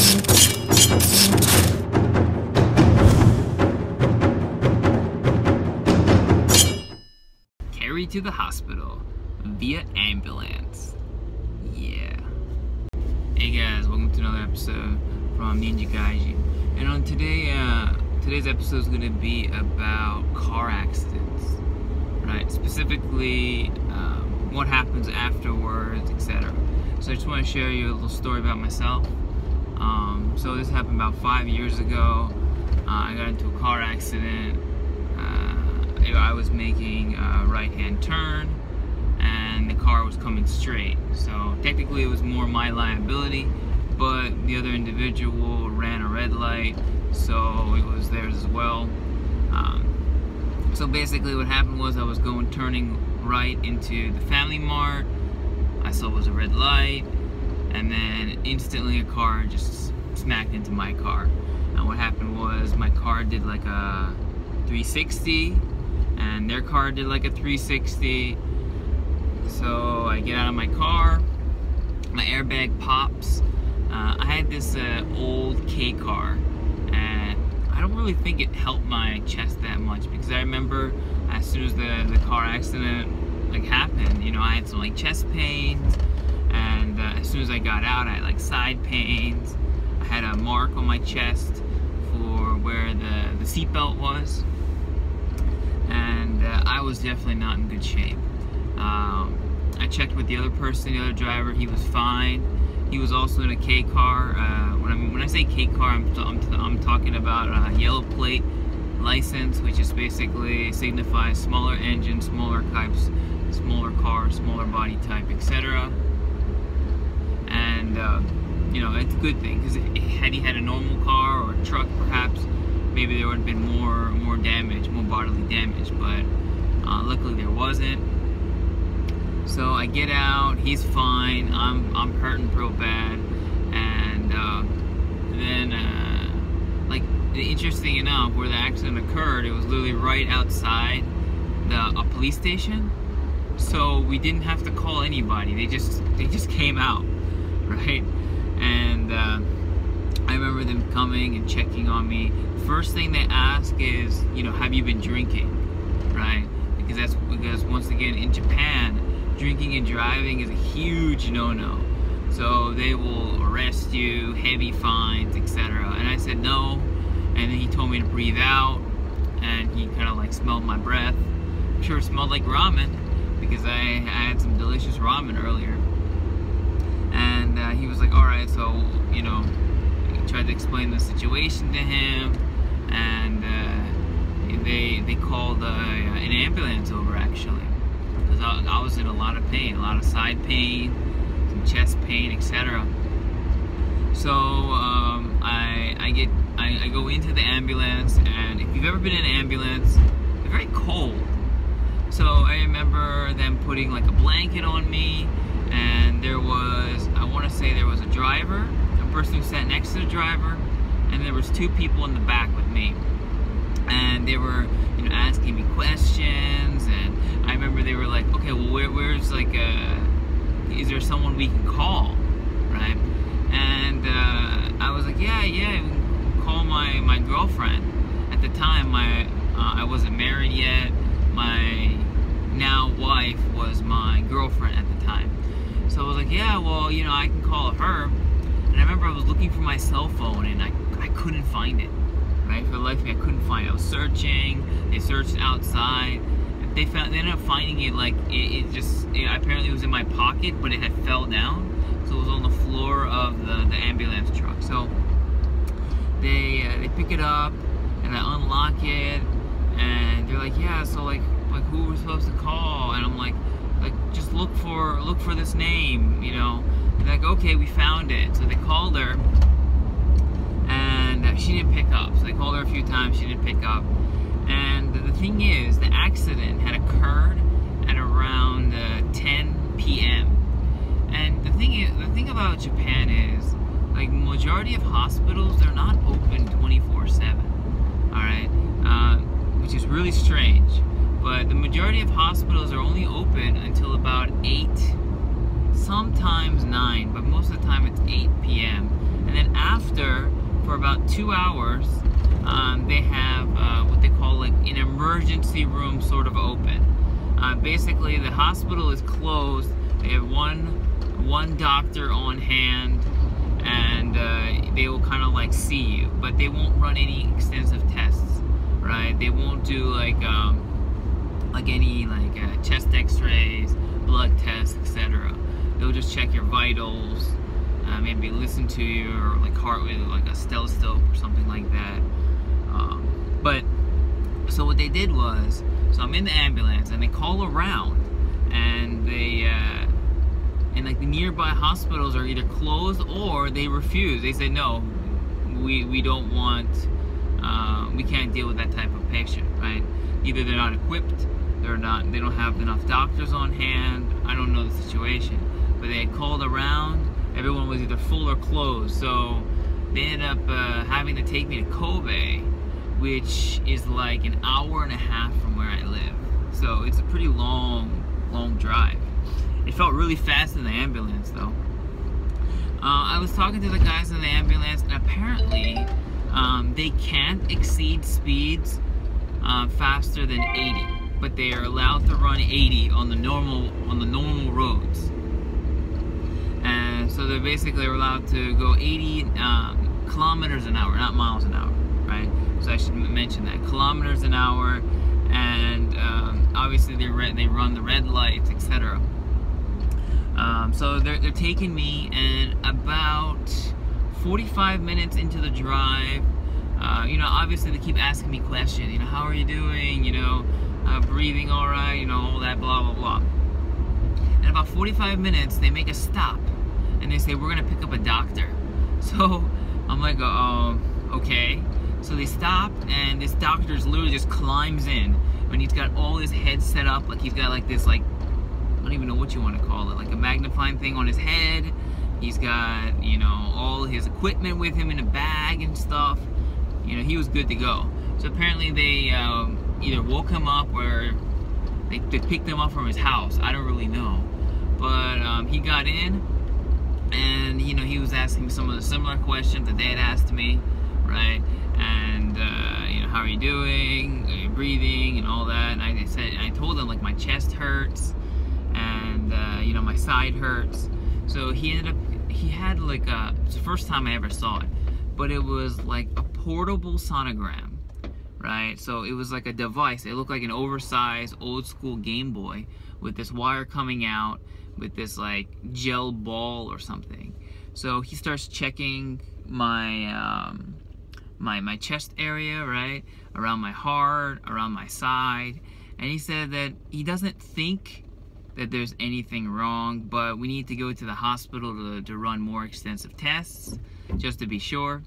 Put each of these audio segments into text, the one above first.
Carried to the hospital via ambulance. Yeah. Hey guys, welcome to another episode from NinjaGaijin. And on today's episode is going to be about car accidents, right? Specifically, what happens afterwards, etc. So I just want to share you a little story about myself. So this happened about 5 years ago. I got into a car accident. I was making a right-hand turn and the car was coming straight. So technically it was more my liability, but the other individual ran a red light, so it was theirs as well. So basically what happened was I was turning right into the Family Mart. I saw it was a red light, and then instantly a car just smacked into my car. And what happened was my car did like a 360 and their car did like a 360. So I get out of my car, my airbag pops. I had this old K car, and I don't really think it helped my chest that much, because I remember as soon as the car accident like happened, you know, I had some like chest pains, and as soon as I got out I had like side pains. I had a mark on my chest for where the seatbelt was, and I was definitely not in good shape. I checked with the other person, the other driver. He was fine. He was also in a K car. When I say K car, I'm talking about a yellow plate license, which is basically signifies smaller engine, smaller types, smaller car, smaller body type, etc. And you know, it's a good thing, because had he had a normal car or a truck, perhaps maybe there would have been more damage, more bodily damage, but luckily there wasn't. So I get out, he's fine, I'm hurting real bad, and then like, interesting enough, where the accident occurred, it was literally right outside a police station. So we didn't have to call anybody, they just came out, right? And I remember them coming and checking on me. First thing they ask is, you know, have you been drinking, right? Because once again, in Japan, drinking and driving is a huge no-no. So they will arrest you, heavy fines, etc. And I said no, and then he told me to breathe out, and he kind of like smelled my breath. I'm sure it smelled like ramen, because I had some delicious ramen earlier. And he was like, all right, so, you know, I tried to explain the situation to him, and they called an ambulance over, actually, because I was in a lot of pain, a lot of side pain, some chest pain, etc. So I go into the ambulance, and if you've ever been in an ambulance, they're very cold. So I remember them putting like a blanket on me, and there was, I want to say there was a driver, a person who sat next to the driver, and there was two people in the back with me. And they were, you know, asking me questions, and I remember they were like, okay, well, where's like, is there someone we can call, right? And I was like, yeah, you can call my girlfriend. At the time, I wasn't married yet. My now wife was my girlfriend at the time. So I was like, yeah, well, you know, I can call her. And I remember I was looking for my cell phone, and I couldn't find it. Right? For the life of me, I couldn't find it. I was searching. They searched outside. They ended up finding it, like, apparently it was in my pocket, but it had fell down. So it was on the floor of the ambulance truck. So they pick it up, and I unlock it, and they're like, yeah, so like who we're supposed to call? And I'm like just look for this name, you know. And they're like, okay, we found it. So they called her, and she didn't pick up. So they called her a few times, she didn't pick up. And the thing is, the accident had occurred at around 10 p.m. And the thing about Japan is, like, majority of hospitals, they're not open 24/7. All right, which is really strange. But the majority of hospitals are only open until about 8, sometimes 9, but most of the time it's 8 p.m. And then after for about 2 hours, they have what they call like an emergency room sort of open. Basically, the hospital is closed. They have one doctor on hand, and they will kind of like see you, but they won't run any extensive tests, right? They won't do like any chest X-rays, blood tests, etc. They'll just check your vitals, maybe listen to your like heart rate, like a stethoscope or something like that. But so what they did was, so I'm in the ambulance and they call around, and they and like the nearby hospitals are either closed or they refuse. They say no, we don't want, we can't deal with that type of patient, right? Either they're not equipped, they don't have enough doctors on hand. I don't know the situation, but they had called around. Everyone was either full or closed, so they ended up having to take me to Kobe, which is like an hour and a half from where I live. So it's a pretty long drive. It felt really fast in the ambulance though. I was talking to the guys in the ambulance, and apparently they can't exceed speeds faster than 80, but they are allowed to run 80 on the normal roads. And so they basically are allowed to go 80 kilometers an hour, not miles an hour, right? So I should mention that, kilometers an hour, and obviously they run the red lights, etc. So they're taking me, and about 45 minutes into the drive, you know, obviously they keep asking me questions. You know, how are you doing? You know, breathing all right? You know, all that blah blah blah. And about 45 minutes, they make a stop, and they say, we're gonna pick up a doctor. So I'm like, okay. So they stop, and this doctor literally just climbs in, when he's got all his head set up, like he's got like this, like, I don't even know what you want to call it, like a magnifying thing on his head. He's got, you know, all his equipment with him in a bag and stuff. You know, he was good to go. So apparently they either woke him up or they picked him up from his house. I don't really know. But he got in, and, you know, he was asking some of the similar questions that they had asked me, right? And, you know, how are you doing? Are you breathing? And all that. And I told him, like, my chest hurts, and, you know, my side hurts. So he had like it's the first time I ever saw it, but it was like a portable sonogram, right? So it was like a device. It looked like an oversized old school Game Boy with this wire coming out with this like gel ball or something. So he starts checking my my chest area, right, around my heart, around my side, and he said that he doesn't think that there's anything wrong, but we need to go to the hospital to run more extensive tests, just to be sure.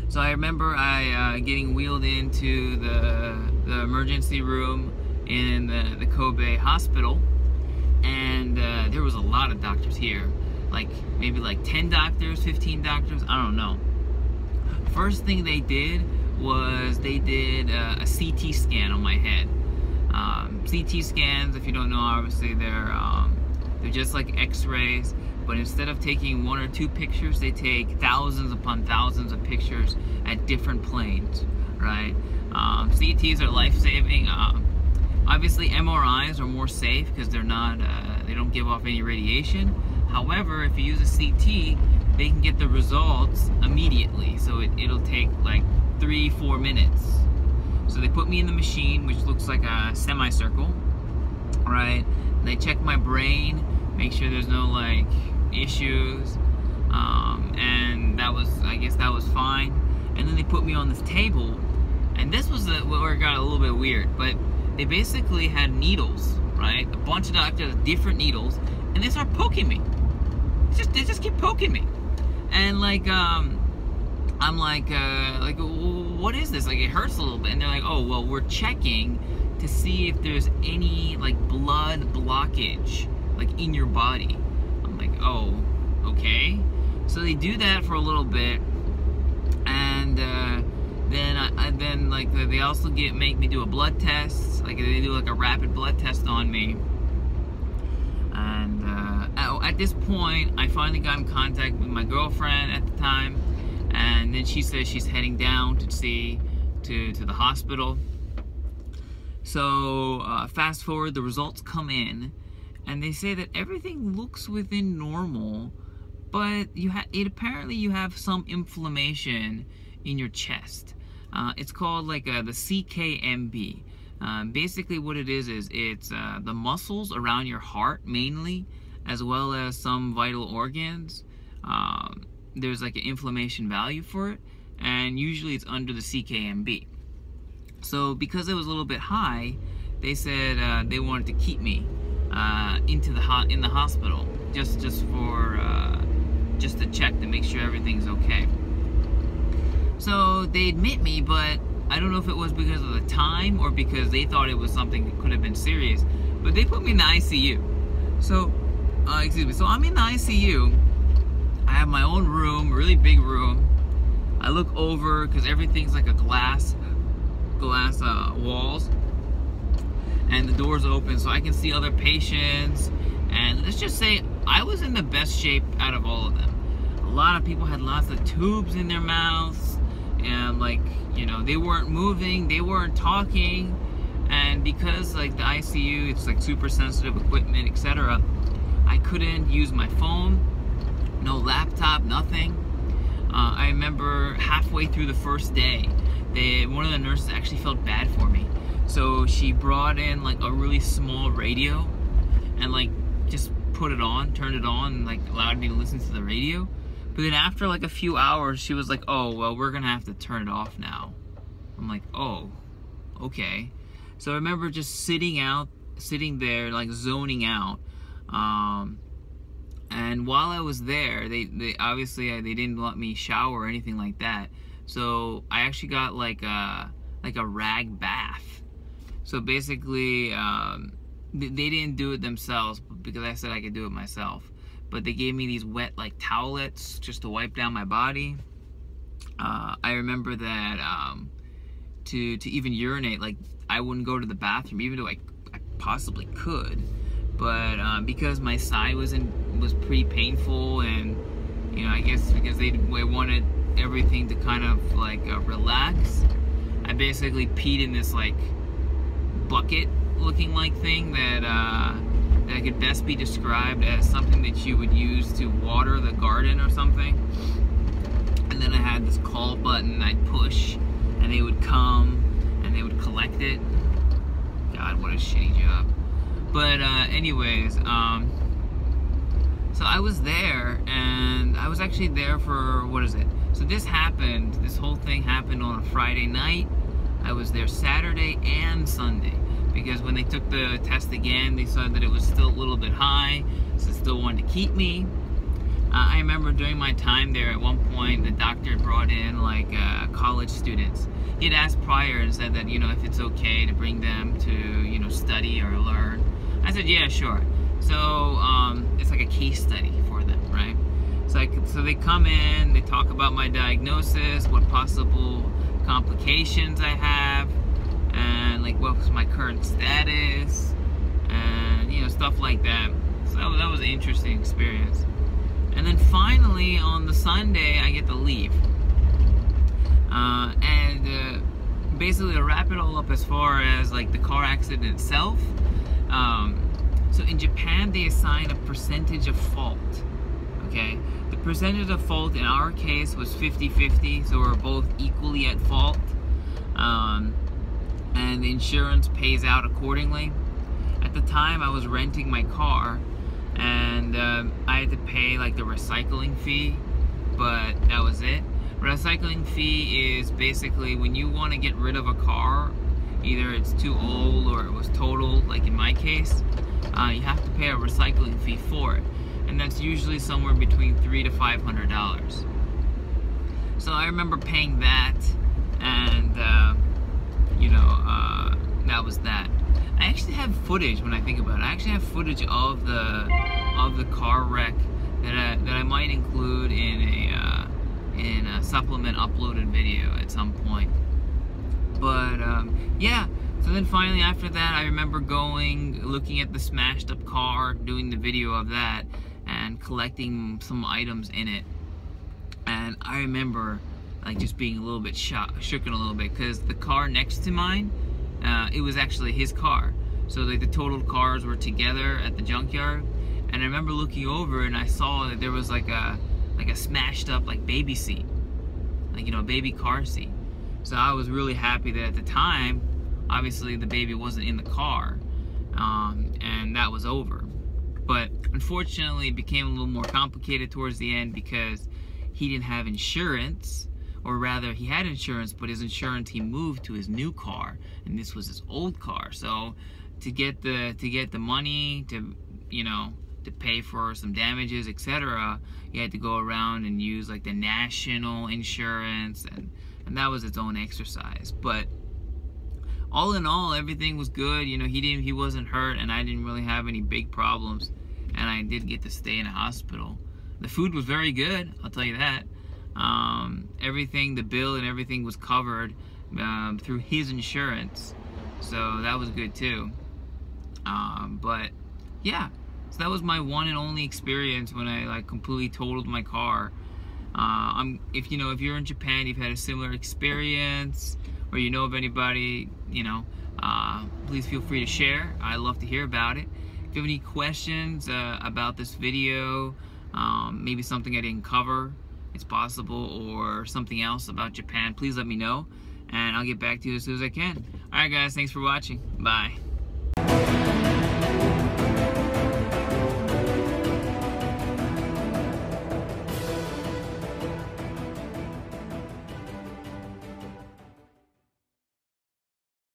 So I remember getting wheeled into the emergency room in the Kobe hospital, and there was a lot of doctors here, like maybe like 10 doctors, 15 doctors, I don't know. First thing they did was they did a CT scan on my head. CT scans, if you don't know, obviously they're just like X-rays, but instead of taking 1 or 2 pictures, they take thousands upon thousands of pictures at different planes, right? CTs are life-saving. Obviously, MRIs are more safe because they're not, they don't give off any radiation. However, if you use a CT, they can get the results immediately, so it'll take like 3-4 minutes. So they put me in the machine, which looks like a semicircle, right? They check my brain, make sure there's no like issues, and that was, I guess that was fine. And then they put me on this table, and this was where it got a little bit weird, but they basically had needles, right? A bunch of doctors, different needles, and they start poking me. They just keep poking me, and like I'm like what is this? Like, it hurts a little bit. And they're like, oh, well, we're checking to see if there's any like blood blockage like in your body. I'm like, oh, okay. So they do that for a little bit, and then like they also make me do a blood test. Like they do like a rapid blood test on me. And at this point, I finally got in contact with my girlfriend at the time, and then she says she's heading down to the hospital. So fast forward, the results come in, and they say that everything looks within normal, but apparently you have some inflammation in your chest. It's called like the CKMB. Basically what it is it's the muscles around your heart mainly, as well as some vital organs. There's like an inflammation value for it, and usually it's under the CKMB. So because it was a little bit high, they said they wanted to keep me in the hospital just to check to make sure everything's okay. So they admit me, but I don't know if it was because of the time or because they thought it was something that could have been serious, but they put me in the ICU. So so I'm in the ICU. I have my own room, really big room. I look over because everything's like a glass walls, and the doors open so I can see other patients. And let's just say I was in the best shape out of all of them. A lot of people had lots of tubes in their mouths, and like, you know, they weren't moving, they weren't talking. And because like the ICU, it's like super sensitive equipment, etc., I couldn't use my phone, no laptop, nothing. I remember halfway through the first day, one of the nurses actually felt bad for me. So she brought in like a really small radio and like just put it on, turned it on, and like allowed me to listen to the radio. But then after like a few hours, she was like, "Oh, well, we're gonna have to turn it off now." I'm like, "Oh, okay." So I remember just sitting there like zoning out. And while I was there, they obviously they didn't let me shower or anything like that. So I actually got like a rag bath. So basically, they didn't do it themselves because I said I could do it myself. But they gave me these wet like towelettes just to wipe down my body. I remember that to even urinate, like I wouldn't go to the bathroom even though I possibly could. But because my side was pretty painful, and you know, I guess because they wanted everything to kind of like relax, I basically peed in this like bucket looking like thing that could best be described as something that you would use to water the garden or something. And then I had this call button I'd push, and they would come and they would collect it. God, what a shitty job. But anyways, so I was there, and I was actually there for, what is it? So this whole thing happened on a Friday night. I was there Saturday and Sunday, because when they took the test again, they said that it was still a little bit high, so they still wanted to keep me. I remember during my time there, at one point, the doctor brought in like college students. He had asked prior and said that, you know, if it's okay to bring them to, you know, study or learn. I said, yeah, sure. So it's like a case study for them, right? So they come in, they talk about my diagnosis, what possible complications I have, and like what's my current status, and you know, stuff like that. So that was an interesting experience. And then finally on the Sunday, I get to leave. Basically to wrap it all up as far as like the car accident itself, so in Japan they assign a percentage of fault. Okay, the percentage of fault in our case was 50-50, so we're both equally at fault, and the insurance pays out accordingly. At the time I was renting my car, and I had to pay like the recycling fee, but that was it. Recycling fee is basically when you want to get rid of a car, either it's too old or it was totaled, like in my case, you have to pay a recycling fee for it, and that's usually somewhere between $300 to $500. So I remember paying that, and you know, that was that. I actually have footage when I think about it. I actually have footage of the car wreck that I might include in a supplement uploaded video at some point. But yeah, so then finally after that, I remember looking at the smashed up car, doing the video of that, and collecting some items in it. And I remember like just being a little bit shooken a little bit, because the car next to mine, it was actually his car. So like the totaled cars were together at the junkyard, and I remember looking over and I saw that there was like a smashed up like baby seat, like, you know, a baby car seat. So I was really happy that at the time, obviously the baby wasn't in the car, and that was over. But unfortunately it became a little more complicated towards the end, because he didn't have insurance, or rather he had insurance, but his insurance, he moved to his new car, and this was his old car. So to get the money to, you know, to pay for some damages, etc., you had to go around and use like the national insurance, and that was its own exercise. But all in all, everything was good. You know, he wasn't hurt, and I didn't really have any big problems, and I did get to stay in a hospital. The food was very good, I'll tell you that. Everything, the bill and everything was covered through his insurance, so that was good too. But yeah, so that was my one and only experience when I like completely totaled my car. If you're in Japan, you've had a similar experience, or you know of anybody, you know, please feel free to share. I love to hear about it. If you have any questions about this video, maybe something I didn't cover, it's possible, or something else about Japan, please let me know, and I'll get back to you as soon as I can. Alright guys, thanks for watching. Bye.